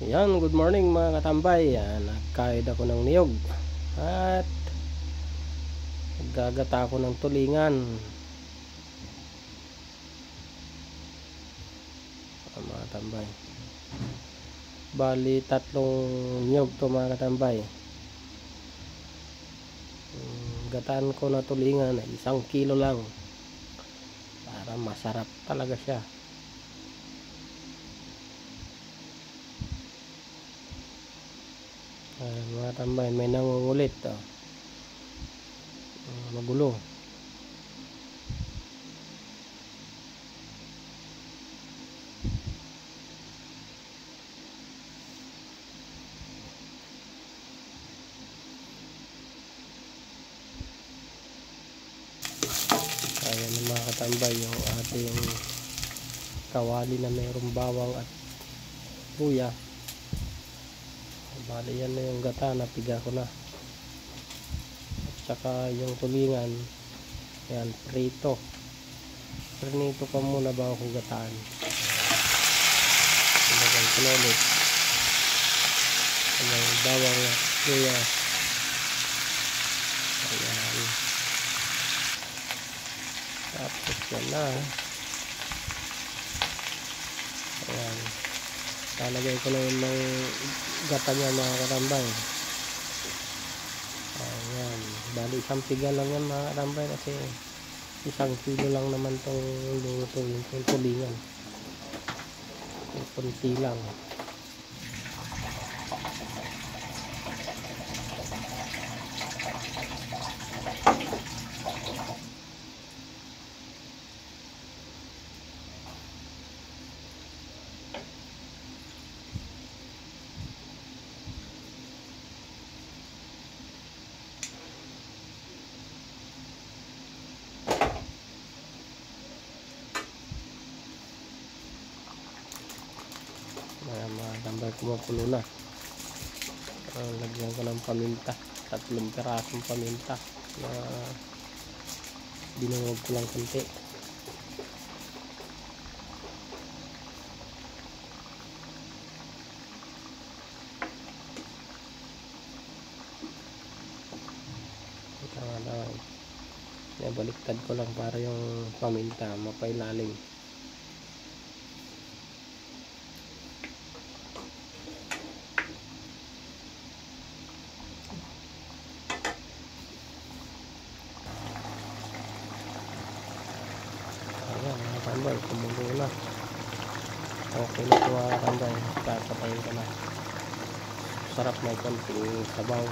Yan, good morning mga katambay. Yan, nagkaid ako ng niyog at naggagata ako ng tulingan. Mga katambay, bali tatlong niyog to mga katambay. Gataan ko na tulingan ay 1 kilo lang para masarap talaga siya. Mga tambay, may nangungulit magulo. Ayan mga katambay, yung ating kawali na mayroong bawang at luya. Bali yan na yung gata, napiga ko na. At saka yung tulingan, yan, prito pa muna bago ko gataan. Ilagay ko na ulit yung bawang at luya. Ayan, tapos yan na. Ayan, talagay ko na yung gata niya mga katambay. Ayan, bali isang piga lang yan mga katambay, kasi 1 kilo lang naman tong luto, yung tulingan. Yung kunti lang. Mga tambay, kumukulo na. Lagyan ko ng paminta, 3 pirasong paminta na binungog ko lang konti. Baliktad ko lang para yung paminta mapailalim. Ayan mga tambay, kumulo na. Okay na ito mga tambay, papatayin ko na. Sarap na konting sabaw.